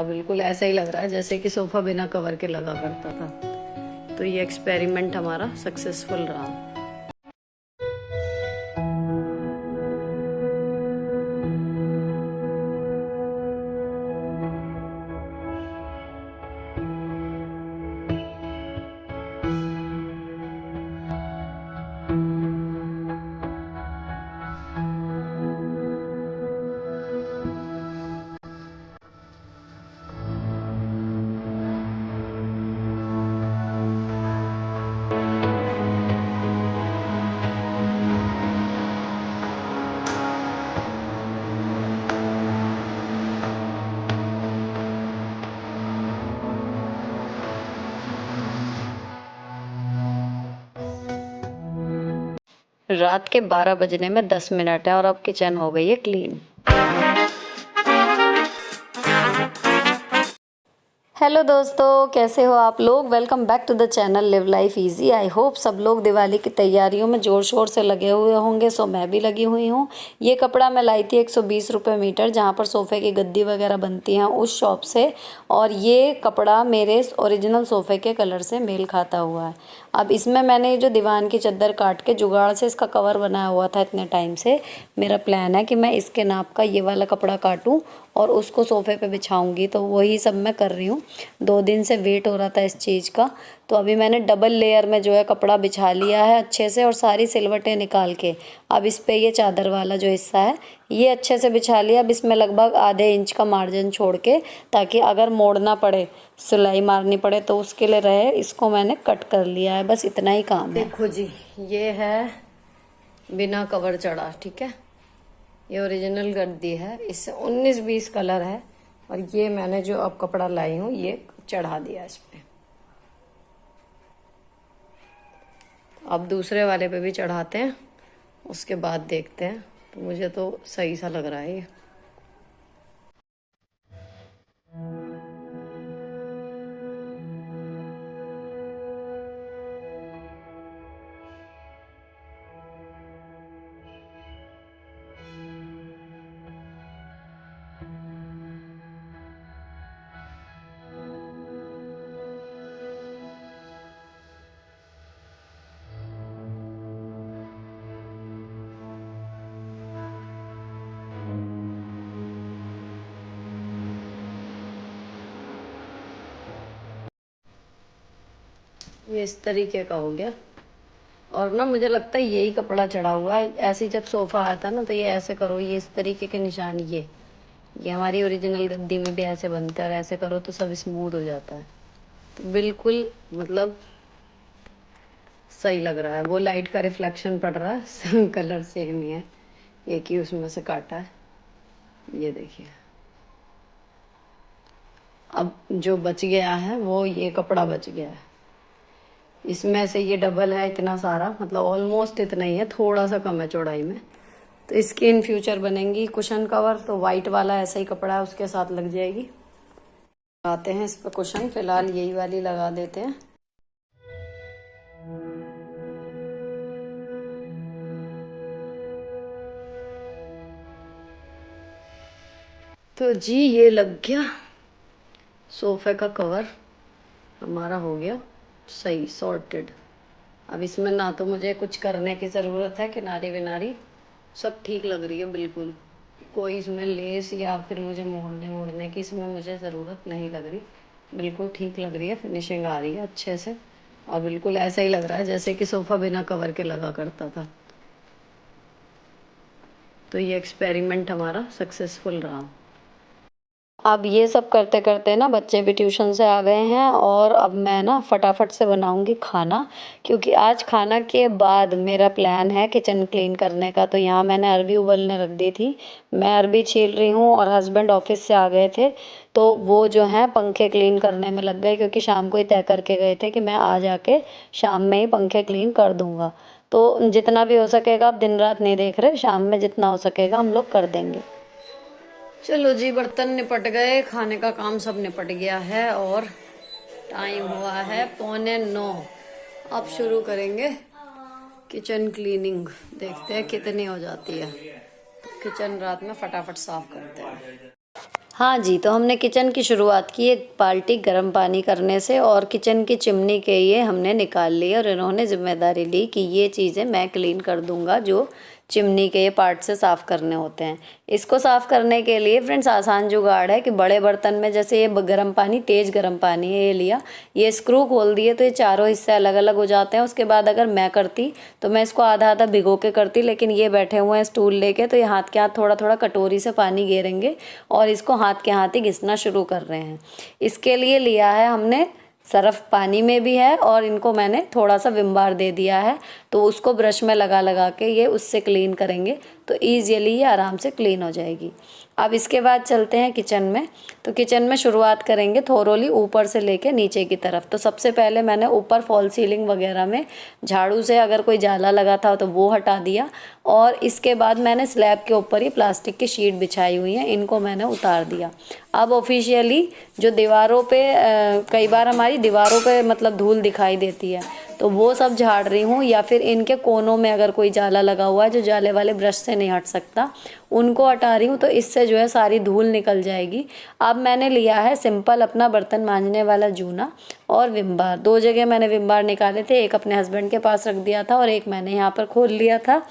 और बिल्कुल ऐसा ही लग रहा है जैसे कि सोफा बिना कवर के लगा करता था। तो ये एक्सपेरिमेंट हमारा सक्सेसफुल रहा। रात के 12 बजने में 10 मिनट है और अब किचन हो गई है क्लीन। हेलो दोस्तों, कैसे हो आप लोग। Welcome back to the channel Live Life Easy. I hope सब लोग दिवाली की तैयारियों में ज़ोर शोर से लगे हुए होंगे। सो मैं भी लगी हुई हूँ। ये कपड़ा मैं लाई थी 120 रुपये मीटर, जहाँ पर सोफ़े की गद्दी वगैरह बनती हैं उस शॉप से। और ये कपड़ा मेरे ओरिजिनल सोफ़े के कलर से मेल खाता हुआ है। अब इसमें मैंने जो दीवान की चादर काट के जुगाड़ से इसका कवर बनाया हुआ था इतने टाइम से, मेरा प्लान है कि मैं इसके नाप का ये वाला कपड़ा काटूँ और उसको सोफ़े पे बिछाऊंगी। तो वही सब मैं कर रही हूँ। 2 दिन से वेट हो रहा था इस चीज़ का। तो अभी मैंने डबल लेयर में जो है कपड़ा बिछा लिया है अच्छे से, और सारी सिलवटें निकाल के अब इस पे ये चादर वाला जो हिस्सा है ये अच्छे से बिछा लिया। अब इसमें लगभग आधे इंच का मार्जिन छोड़ के, ताकि अगर मोड़ना पड़े, सिलाई मारनी पड़े तो उसके लिए रहे। इसको मैंने कट कर लिया है, बस इतना ही काम है। देखो जी, ये है बिना कवर चढ़ा, ठीक है। ये ओरिजिनल गद्दी है, इससे 19-20 कलर है। और ये मैंने जो अब कपड़ा लाई हूँ ये चढ़ा दिया इस पे। अब दूसरे वाले पे भी चढ़ाते हैं, उसके बाद देखते हैं। तो मुझे तो सही सा लग रहा है ये। ये इस तरीके का हो गया। और ना मुझे लगता है यही कपड़ा चढ़ा हुआ है। ऐसे जब सोफा आता ना तो ये ऐसे करो, ये इस तरीके के निशान, ये हमारी ओरिजिनल गद्दी में भी ऐसे बनते हैं। और ऐसे करो तो सब स्मूथ हो जाता है। तो बिल्कुल मतलब सही लग रहा है। वो लाइट का रिफ्लेक्शन पड़ रहा है कलर सेम ही है, एक ही उसमें से काटा है। ये देखिए, अब जो बच गया है वो ये कपड़ा बच गया है। इसमें से ये डबल है इतना सारा, मतलब ऑलमोस्ट इतना ही है, थोड़ा सा कम है चौड़ाई में। तो इसकी इन फ्यूचर बनेंगी कुशन कवर। तो वाइट वाला ऐसा ही कपड़ा है, उसके साथ लग जाएगी। लगाते हैं इस पर कुशन, फिलहाल यही वाली लगा देते हैं। तो जी ये लग गया सोफे का कवर, हमारा हो गया सही सॉर्टेड। अब इसमें ना तो मुझे कुछ करने की ज़रूरत है, किनारी विनारी सब ठीक लग रही है बिल्कुल। कोई इसमें लेस या फिर मुझे मोड़ने की इसमें मुझे ज़रूरत नहीं लग रही। बिल्कुल ठीक लग रही है, फिनिशिंग आ रही है अच्छे से। और बिल्कुल ऐसा ही लग रहा है जैसे कि सोफ़ा बिना कवर के लगा करता था। तो ये एक्सपेरिमेंट हमारा सक्सेसफुल रहा। अब ये सब करते करते ना बच्चे भी ट्यूशन से आ गए हैं, और अब मैं ना फटाफट से बनाऊंगी खाना। क्योंकि आज खाना के बाद मेरा प्लान है किचन क्लीन करने का। तो यहाँ मैंने अरबी उबलने रख दी थी, मैं अरबी छील रही हूँ। और हस्बैंड ऑफिस से आ गए थे तो वो जो है पंखे क्लीन करने में लग गए, क्योंकि शाम को ही तय करके गए थे कि मैं आ जाके शाम में ही पंखे क्लीन कर दूँगा। तो जितना भी हो सकेगा, आप दिन रात नहीं देख रहे, शाम में जितना हो सकेगा हम लोग कर देंगे। चलो जी, बर्तन निपट गए, खाने का काम सब निपट गया है, और टाइम हुआ है 8:45। अब शुरू करेंगे किचन क्लीनिंग। देखते हैं कितनी हो जाती है। किचन रात में फटाफट साफ करते हैं। हाँ जी, तो हमने किचन की शुरुआत की एक बाल्टी गर्म पानी करने से, और किचन की चिमनी के ये हमने निकाल लिए, और इन्होंने ज़िम्मेदारी ली कि ये चीज़ें मैं क्लीन कर दूंगा, जो चिमनी के ये पार्ट से साफ़ करने होते हैं। इसको साफ़ करने के लिए फ्रेंड्स आसान जुगाड़ है कि बड़े बर्तन में, जैसे ये गर्म पानी, तेज़ गर्म पानी है, ये लिया, ये स्क्रू खोल दिए तो ये चारों हिस्से अलग अलग हो जाते हैं। उसके बाद अगर मैं करती तो मैं इसको आधा आधा भिगो के करती, लेकिन ये बैठे हुए हैं स्टूल लेके, तो ये हाथ के हाथ थोड़ा थोड़ा कटोरी से पानी गेरेंगे और इसको हाथ के हाथ ही घिसना शुरू कर रहे हैं। इसके लिए लिया है हमने सर्फ, पानी में भी है, और इनको मैंने थोड़ा सा विम बार दे दिया है, तो उसको ब्रश में लगा लगा के ये उससे क्लीन करेंगे तो ईजियली ये आराम से क्लीन हो जाएगी। अब इसके बाद चलते हैं किचन में। तो किचन में शुरुआत करेंगे थोरोली ऊपर से लेके नीचे की तरफ। तो सबसे पहले मैंने ऊपर फॉल सीलिंग वगैरह में झाड़ू से अगर कोई जाला लगा था तो वो हटा दिया, और इसके बाद मैंने स्लैब के ऊपर ही प्लास्टिक की शीट बिछाई हुई है, इनको मैंने उतार दिया। अब ऑफिशियली जो दीवारों पे कई बार हमारी दीवारों पे मतलब धूल दिखाई देती है, तो वो सब झाड़ रही हूँ, या फिर इनके कोनों में अगर कोई जाला लगा हुआ है जो जाले वाले ब्रश से नहीं हट सकता, उनको हटा रही हूँ, तो इससे जो है सारी धूल निकल जाएगी। अब मैंने लिया है सिंपल अपना बर्तन मांजने वाला जूना और विम बार। 2 जगह मैंने विम बार निकाले थे, एक अपने हस्बैंड के पास रख दिया था और एक मैंने यहाँ पर खोल लिया था।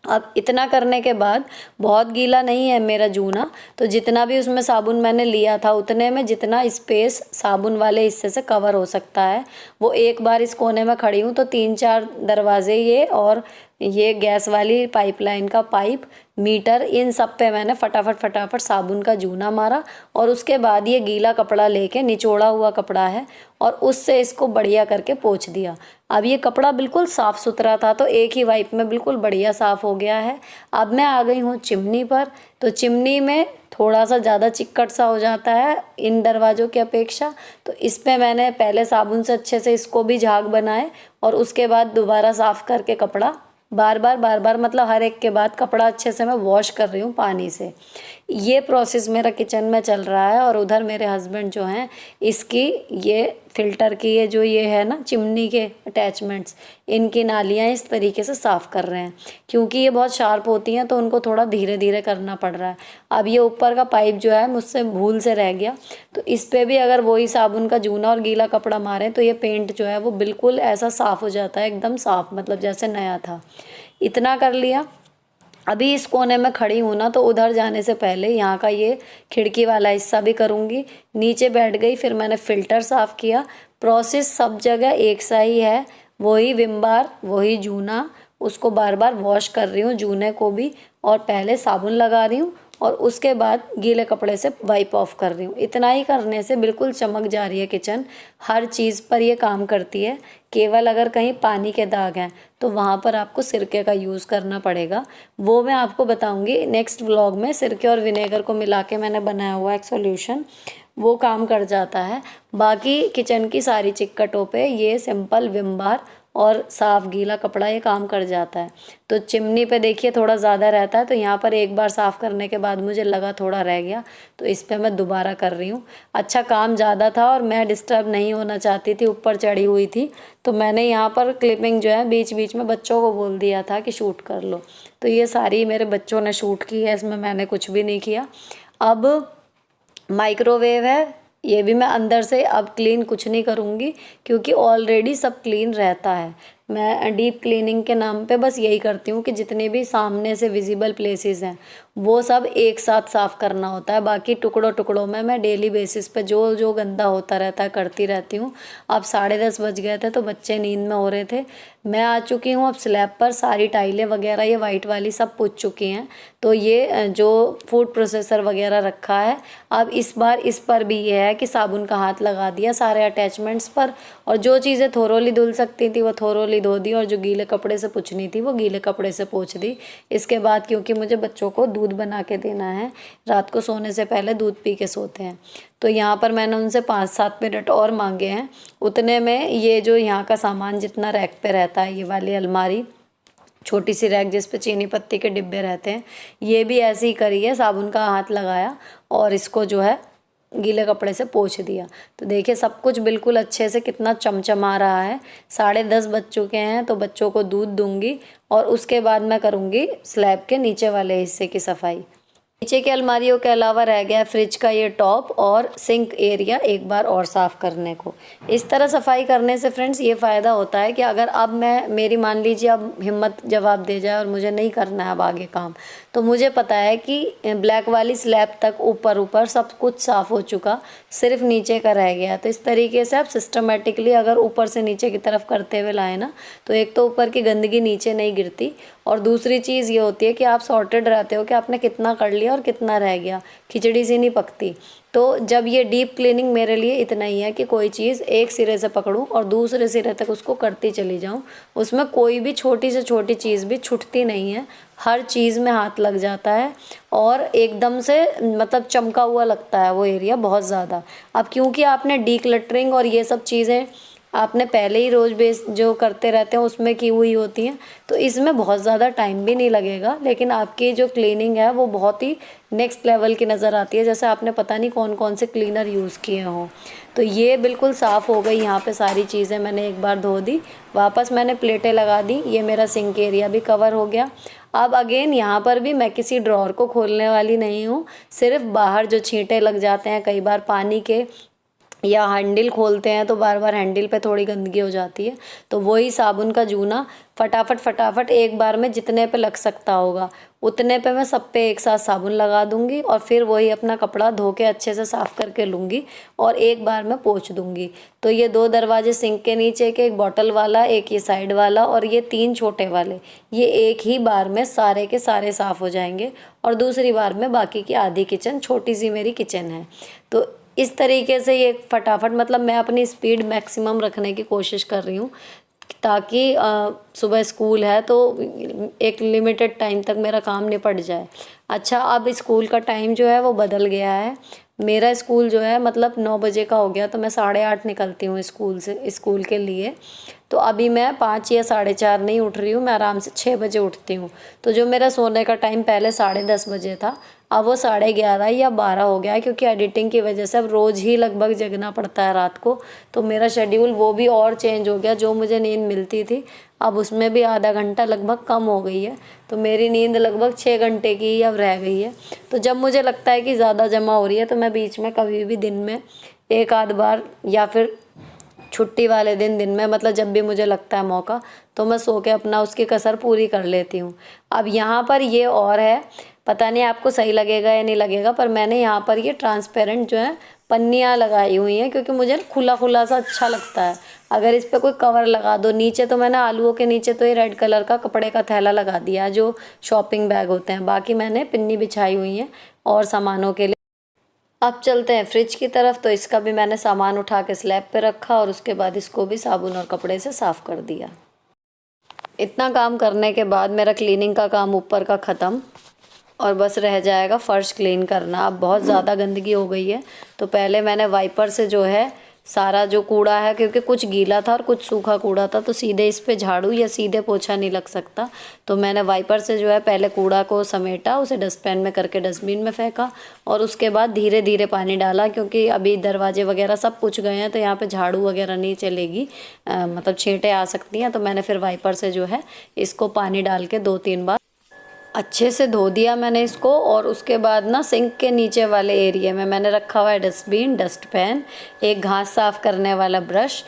अब इतना करने के बाद, बहुत गीला नहीं है मेरा जूना, तो जितना भी उसमें साबुन मैंने लिया था उतने में जितना स्पेस साबुन वाले हिस्से से कवर हो सकता है, वो एक बार इस कोने में खड़ी हूँ तो 3-4 दरवाजे ये और ये गैस वाली पाइपलाइन का पाइप, मीटर, इन सब पे मैंने फटाफट साबुन का जूना मारा, और उसके बाद ये गीला कपड़ा लेके, निचोड़ा हुआ कपड़ा है, और उससे इसको बढ़िया करके पोंछ दिया। अब ये कपड़ा बिल्कुल साफ़ सुथरा था, तो एक ही वाइप में बिल्कुल बढ़िया साफ़ हो गया है। अब मैं आ गई हूँ चिमनी पर। तो चिमनी में थोड़ा सा ज़्यादा चिक्कट सा हो जाता है इन दरवाज़ों की अपेक्षा, तो इस पे मैंने पहले साबुन से अच्छे से इसको भी झाग बनाए, और उसके बाद दोबारा साफ़ करके कपड़ा बार बार मतलब हर एक के बाद कपड़ा अच्छे से मैं वॉश कर रही हूँ पानी से। ये प्रोसेस मेरा किचन में चल रहा है, और उधर मेरे हस्बैंड जो हैं, इसकी ये फ़िल्टर की ये जो ये है ना चिमनी के अटैचमेंट्स, इनकी नालियाँ इस तरीके से साफ़ कर रहे हैं, क्योंकि ये बहुत शार्प होती हैं तो उनको थोड़ा धीरे धीरे करना पड़ रहा है। अब ये ऊपर का पाइप जो है मुझसे भूल से रह गया, तो इस पर भी अगर वही साबुन का जूना और गीला कपड़ा मारें तो ये पेंट जो है वो बिल्कुल ऐसा साफ़ हो जाता है, एकदम साफ़, मतलब जैसे नया था। इतना कर लिया। अभी इस कोने में खड़ी हूँ ना, तो उधर जाने से पहले यहाँ का ये खिड़की वाला हिस्सा भी करूँगी। नीचे बैठ गई, फिर मैंने फ़िल्टर साफ़ किया। प्रोसेस सब जगह एक सा ही है, वही विम बार, वही जूना, उसको बार बार वॉश कर रही हूँ जूने को भी, और पहले साबुन लगा रही हूँ, और उसके बाद गीले कपड़े से वाइप ऑफ कर रही हूँ। इतना ही करने से बिल्कुल चमक जा रही है किचन, हर चीज़ पर ये काम करती है। केवल अगर कहीं पानी के दाग हैं तो वहाँ पर आपको सिरके का यूज़ करना पड़ेगा, वो मैं आपको बताऊँगी नेक्स्ट व्लॉग में। सिरके और विनेगर को मिला के मैंने बनाया हुआ एक सॉल्यूशन, वो काम कर जाता है। बाकी किचन की सारी चिक्कटों पे ये सिंपल विम बार और साफ़ गीला कपड़ा ये काम कर जाता है। तो चिमनी पे देखिए थोड़ा ज़्यादा रहता है, तो यहाँ पर एक बार साफ़ करने के बाद मुझे लगा थोड़ा रह गया, तो इस पे मैं दोबारा कर रही हूँ। अच्छा, काम ज़्यादा था और मैं डिस्टर्ब नहीं होना चाहती थी, ऊपर चढ़ी हुई थी, तो मैंने यहाँ पर क्लिपिंग जो है बीच बीच में बच्चों को बोल दिया था कि शूट कर लो, तो ये सारी मेरे बच्चों ने शूट की है, इसमें मैंने कुछ भी नहीं किया। अब माइक्रोवेव है, ये भी मैं अंदर से अब क्लीन कुछ नहीं करूँगी, क्योंकि ऑलरेडी सब क्लीन रहता है। मैं डीप क्लीनिंग के नाम पे बस यही करती हूँ कि जितने भी सामने से विजिबल प्लेसेस हैं वो सब एक साथ साफ़ करना होता है। बाकी टुकड़ों टुकड़ों में मैं डेली बेसिस पे जो जो गंदा होता रहता है करती रहती हूँ। अब 10:30 बज गए थे तो बच्चे नींद में हो रहे थे। मैं आ चुकी हूँ अब स्लैब पर, सारी टाइलें वगैरह ये वाइट वाली सब पुछ चुकी हैं। तो ये जो फूड प्रोसेसर वगैरह रखा है, अब इस बार इस पर भी ये है कि साबुन का हाथ लगा दिया सारे अटैचमेंट्स पर, और जो चीज़ें थोरोली धुल सकती थी वो थोरोली धो दी, और जो गीले कपड़े से पोंछनी थी वो गीले कपड़े से पोंछ दी। इसके बाद क्योंकि मुझे बच्चों को दूध बना के देना है, रात को सोने से पहले दूध पी के सोते हैं, तो यहाँ पर मैंने उनसे 5-7 मिनट और मांगे हैं। उतने में ये जो यहाँ का सामान जितना रैक पे रहता है, ये वाली अलमारी, छोटी सी रैक जिस पे चीनी पत्ती के डिब्बे रहते हैं, ये भी ऐसे ही करी है, साबुन का हाथ लगाया और इसको जो है गीले कपड़े से पोंछ दिया। तो देखिए सब कुछ बिल्कुल अच्छे से कितना चमचमा रहा है। 10:30 बज चुके हैं, तो बच्चों को दूध दूंगी और उसके बाद मैं करूँगी स्लैब के नीचे वाले हिस्से की सफाई। नीचे की अलमारियों के अलावा रह गया फ्रिज का ये टॉप और सिंक एरिया एक बार और साफ़ करने को। इस तरह सफाई करने से फ्रेंड्स ये फ़ायदा होता है कि अगर अब मेरी मान लीजिए अब हिम्मत जवाब दे जाए और मुझे नहीं करना है अब आगे काम, तो मुझे पता है कि ब्लैक वाली स्लैब तक ऊपर ऊपर सब कुछ साफ़ हो चुका, सिर्फ नीचे का रह गया। तो इस तरीके से आप सिस्टमेटिकली अगर ऊपर से नीचे की तरफ करते हुए लाए ना, तो एक तो ऊपर की गंदगी नीचे नहीं गिरती, और दूसरी चीज़ ये होती है कि आप सॉर्टेड रहते हो कि आपने कितना कर लिया और कितना रह गया, खिचड़ी सी नहीं पकती। तो जब ये डीप क्लीनिंग मेरे लिए इतना ही है कि कोई चीज़ एक सिरे से पकड़ूं और दूसरे सिरे तक उसको करती चली जाऊं, उसमें कोई भी छोटी से छोटी चीज़ भी छूटती नहीं है, हर चीज़ में हाथ लग जाता है और एकदम से मतलब चमका हुआ लगता है वो एरिया बहुत ज़्यादा। अब क्योंकि आपने डीक्लटरिंग और ये सब चीज़ें आपने पहले ही रोज़ बेस जो करते रहते हैं उसमें की हुई होती हैं, तो इसमें बहुत ज़्यादा टाइम भी नहीं लगेगा, लेकिन आपकी जो क्लीनिंग है वो बहुत ही नेक्स्ट लेवल की नज़र आती है, जैसे आपने पता नहीं कौन कौन से क्लीनर यूज़ किए हों। तो ये बिल्कुल साफ़ हो गई, यहाँ पे सारी चीज़ें मैंने एक बार धो दी, वापस मैंने प्लेटें लगा दी, ये मेरा सिंक एरिया भी कवर हो गया। अब अगेन यहाँ पर भी मैं किसी ड्रॉर को खोलने वाली नहीं हूँ, सिर्फ बाहर जो छींटे लग जाते हैं कई बार पानी के, या हैंडल खोलते हैं तो बार बार हैंडल पे थोड़ी गंदगी हो जाती है, तो वही साबुन का जूना फटाफट फटाफट एक बार में जितने पे लग सकता होगा उतने पे मैं सब पे एक साथ साबुन लगा दूंगी और फिर वही अपना कपड़ा धो के अच्छे से साफ़ करके लूँगी और एक बार में पोंछ दूंगी। तो ये 2 दरवाजे सिंक के नीचे के, एक बॉटल वाला, एक ये साइड वाला और ये 3 छोटे वाले, ये एक ही बार में सारे के सारे साफ़ हो जाएंगे और दूसरी बार में बाकी की आधी किचन, छोटी सी मेरी किचन है। तो इस तरीके से ये फटाफट, मतलब मैं अपनी स्पीड मैक्सिमम रखने की कोशिश कर रही हूँ ताकि सुबह स्कूल है तो एक लिमिटेड टाइम तक मेरा काम निपट जाए। अच्छा, अब स्कूल का टाइम जो है वो बदल गया है, मेरा स्कूल जो है मतलब 9 बजे का हो गया, तो मैं 8:30 निकलती हूँ स्कूल से, स्कूल के लिए। तो अभी मैं 5 या 4:30 नहीं उठ रही हूँ, मैं आराम से 6 बजे उठती हूँ। तो जो मेरा सोने का टाइम पहले 10:30 बजे था, अब वो 11:30 या 12 हो गया है, क्योंकि एडिटिंग की वजह से अब रोज़ ही लगभग जगना पड़ता है रात को, तो मेरा शेड्यूल वो भी और चेंज हो गया। जो मुझे नींद मिलती थी अब उसमें भी आधा घंटा लगभग कम हो गई है, तो मेरी नींद लगभग 6 घंटे की ही अब रह गई है। तो जब मुझे लगता है कि ज़्यादा जमा हो रही है तो मैं बीच में कभी भी दिन में एक आध बार, या फिर छुट्टी वाले दिन में, मतलब जब भी मुझे लगता है मौका, तो मैं सो के अपना उसकी कसर पूरी कर लेती हूँ। अब यहाँ पर ये और है, पता नहीं आपको सही लगेगा या नहीं लगेगा, पर मैंने यहाँ पर ये ट्रांसपेरेंट जो है पन्नियाँ लगाई हुई हैं, क्योंकि मुझे खुला खुला सा अच्छा लगता है। अगर इस पर कोई कवर लगा दो नीचे, तो मैंने आलूओं के नीचे तो ये रेड कलर का कपड़े का थैला लगा दिया है जो शॉपिंग बैग होते हैं, बाकी मैंने पिन्नी बिछाई हुई है और सामानों के लिए। अब चलते हैं फ्रिज की तरफ, तो इसका भी मैंने सामान उठा के स्लैब पे रखा और उसके बाद इसको भी साबुन और कपड़े से साफ़ कर दिया। इतना काम करने के बाद मेरा क्लीनिंग का काम ऊपर का ख़त्म और बस रह जाएगा फ़र्श क्लीन करना। अब बहुत ज़्यादा गंदगी हो गई है, तो पहले मैंने वाइपर से जो है सारा जो कूड़ा है, क्योंकि कुछ गीला था और कुछ सूखा कूड़ा था, तो सीधे इस पे झाड़ू या सीधे पोछा नहीं लग सकता, तो मैंने वाइपर से जो है पहले कूड़ा को समेटा, उसे डस्टबिन में करके डस्टबिन में फेंका और उसके बाद धीरे धीरे पानी डाला, क्योंकि अभी दरवाजे वगैरह सब कुछ गए हैं तो यहाँ पे झाड़ू वगैरह नहीं चलेगी, मतलब छींटें आ सकती हैं। तो मैंने फिर वाइपर से जो है इसको पानी डाल के 2-3 बार अच्छे से धो दिया मैंने इसको। और उसके बाद ना सिंक के नीचे वाले एरिया में मैंने रखा हुआ है डस्टबिन, डस्टपैन, एक घास साफ़ करने वाला ब्रश,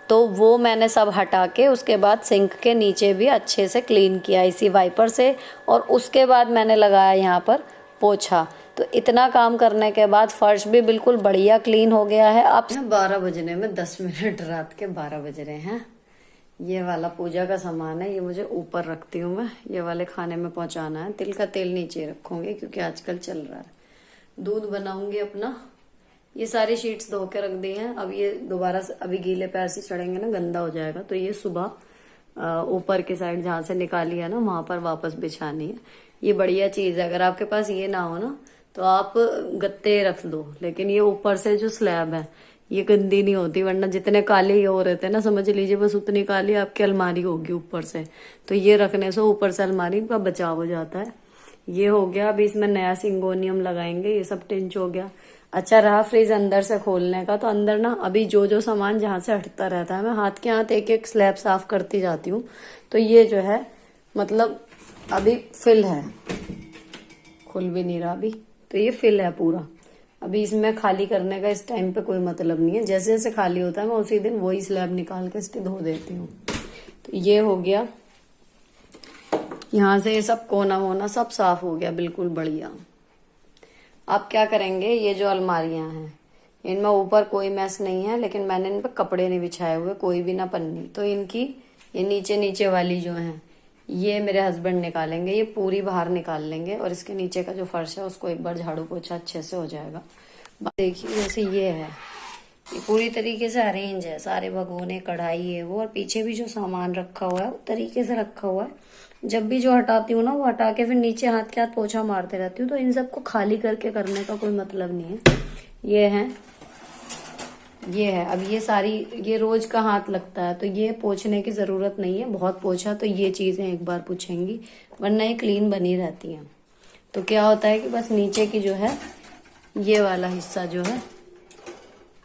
तो वो मैंने सब हटा के उसके बाद सिंक के नीचे भी अच्छे से क्लीन किया इसी वाइपर से, और उसके बाद मैंने लगाया यहाँ पर पोछा। तो इतना काम करने के बाद फर्श भी बिल्कुल बढ़िया क्लीन हो गया है। अब 12 बजने में 10 मिनट, रात के 12 बज रहे हैं। ये वाला पूजा का सामान है, ये मुझे ऊपर रखती हूँ मैं, ये वाले खाने में पहुंचाना है। तिल का तेल नीचे रखूंगी क्योंकि आजकल चल रहा है। दूध बनाऊंगी अपना, ये सारी शीट्स धो के रख दी हैं। अब ये दोबारा से अभी गीले पैर से चढ़ेंगे ना, गंदा हो जाएगा, तो ये सुबह ऊपर की साइड जहां से निकाली है ना वहां पर वापस बिछानी है। ये बढ़िया चीज है, अगर आपके पास ये ना हो ना तो आप गत्ते रख दो, लेकिन ये ऊपर से जो स्लैब है ये गंदी नहीं होती, वरना जितने काले ये हो रहे थे ना, समझ लीजिए बस उतनी काली आपकी अलमारी होगी ऊपर से। तो ये रखने से ऊपर से अलमारी का बचाव हो जाता है। ये हो गया। अभी इसमें नया सिंगोनियम लगाएंगे, ये सब टिंच हो गया। अच्छा रहा फ्रिज अंदर से खोलने का, तो अंदर ना अभी जो जो सामान जहां से हटता रहता है मैं हाथ के हाथ एक एक स्लैब साफ करती जाती हूँ। तो ये जो है मतलब अभी फिल है, खुल भी नहीं रहा अभी। तो ये फिल है पूरा। अभी इसमें खाली करने का इस टाइम पे कोई मतलब नहीं है। जैसे जैसे खाली होता है मैं उसी दिन वही स्लैब निकाल के इसके धो देती हूँ। तो ये हो गया, यहाँ से ये सब कोना वोना सब साफ हो गया बिल्कुल बढ़िया। अब क्या करेंगे, ये जो अलमारियां हैं इनमें ऊपर कोई मैस नहीं है, लेकिन मैंने इन पर कपड़े नहीं बिछाए हुए, कोई भी ना पन्नी। तो इनकी ये नीचे नीचे वाली जो है ये मेरे हस्बैंड निकालेंगे, ये पूरी बाहर निकाल लेंगे। और इसके नीचे का जो फर्श है उसको एक बार झाड़ू पोछा अच्छे से हो जाएगा। देखिए जैसे ये है, ये पूरी तरीके से अरेंज है, सारे भगोने कढ़ाई है वो, और पीछे भी जो सामान रखा हुआ है वो तरीके से रखा हुआ है। जब भी जो हटाती हूँ ना वो हटा के फिर नीचे हाथ के हाथ पोछा मारते रहती हूँ। तो इन सबको खाली करके करने का कोई मतलब नहीं है। ये है अब ये सारी, ये रोज का हाथ लगता है तो ये पोछने की जरूरत नहीं है। बहुत पोछा तो ये चीजें एक बार पूछेंगी, वरना ये क्लीन बनी रहती हैं। तो क्या होता है कि बस नीचे की जो है ये वाला हिस्सा जो है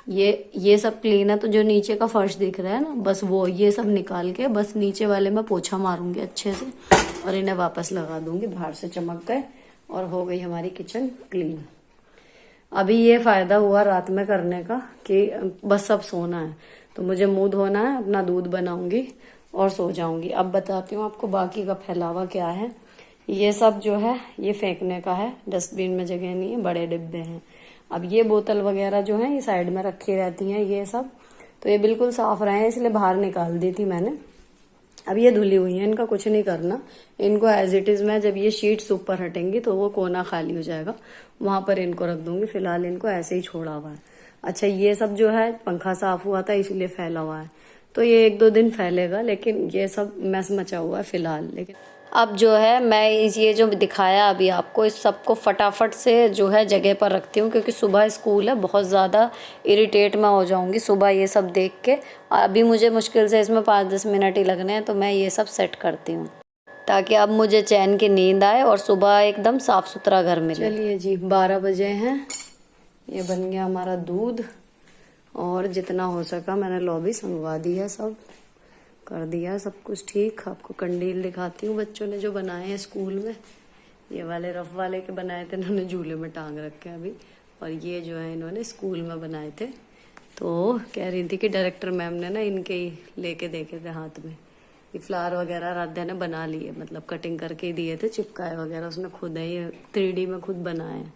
ये सब क्लीन है। तो जो नीचे का फर्श दिख रहा है ना, बस वो ये सब निकाल के बस नीचे वाले में पोछा मारूंगी अच्छे से और इन्हें वापस लगा दूंगी। बाहर से चमक गए और हो गई हमारी किचन क्लीन। अभी ये फायदा हुआ रात में करने का कि बस सब सोना है, तो मुझे मुंह धोना है, अपना दूध बनाऊंगी और सो जाऊंगी। अब बताती हूँ आपको बाकी का फैलावा क्या है। ये सब जो है ये फेंकने का है, डस्टबिन में जगह नहीं है, बड़े डिब्बे हैं। अब ये बोतल वगैरह जो है ये साइड में रखी रहती हैं ये सब, तो ये बिल्कुल साफ रहे हैं इसलिए बाहर निकाल दी थी मैंने। अब ये धुली हुई है, इनका कुछ नहीं करना, इनको एज इट इज मैं जब ये शीट्स ऊपर हटेंगी तो वो कोना खाली हो जाएगा, वहां पर इनको रख दूंगी। फिलहाल इनको ऐसे ही छोड़ा हुआ है। अच्छा ये सब जो है पंखा साफ हुआ था इसलिए फैला हुआ है, तो ये 1-2 दिन फैलेगा, लेकिन ये सब मैस मचा हुआ है फिलहाल। लेकिन अब जो है मैं ये जो दिखाया अभी आपको, इस सबको फटाफट से जो है जगह पर रखती हूँ, क्योंकि सुबह स्कूल है, बहुत ज़्यादा इरिटेट मैं हो जाऊँगी सुबह ये सब देख के। अभी मुझे मुश्किल से इसमें 5-10 मिनट ही लगने हैं, तो मैं ये सब सेट करती हूँ ताकि अब मुझे चैन की नींद आए और सुबह एकदम साफ सुथरा घर मिले। चलिए जी 12 बजे हैं, ये बन गया हमारा दूध और जितना हो सका मैंने लॉबी संगवा दी है, सब कर दिया सब कुछ ठीक। आपको कंडील दिखाती हूँ बच्चों ने जो बनाए हैं स्कूल में। ये वाले रफ वाले के बनाए थे इन्होंने, झूले में टांग रखे हैं अभी। और ये जो है इन्होंने स्कूल में बनाए थे, तो कह रही थी कि डायरेक्टर मैम ने ना इनके ही लेके देखे थे हाथ में। ये फ्लावर वगैरह राध्या ने बना लिए, मतलब कटिंग करके दिए थे, चिपकाए वगैरह उसने खुद है, ये 3D में खुद बनाए हैं।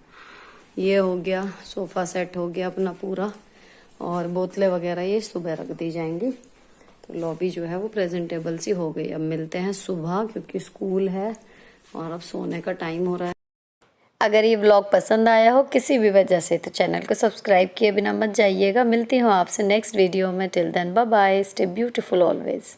ये हो गया, सोफा सेट हो गया अपना पूरा, और बोतलें वगैरह ये सुबह रख दी जाएंगी। तो लॉबी जो है वो प्रेजेंटेबल सी हो गई। अब मिलते हैं सुबह, क्योंकि स्कूल है और अब सोने का टाइम हो रहा है। अगर ये व्लॉग पसंद आया हो किसी भी वजह से तो चैनल को सब्सक्राइब किए बिना मत जाइएगा। मिलती हूँ आपसे नेक्स्ट वीडियो में। Till then bye bye, stay beautiful always.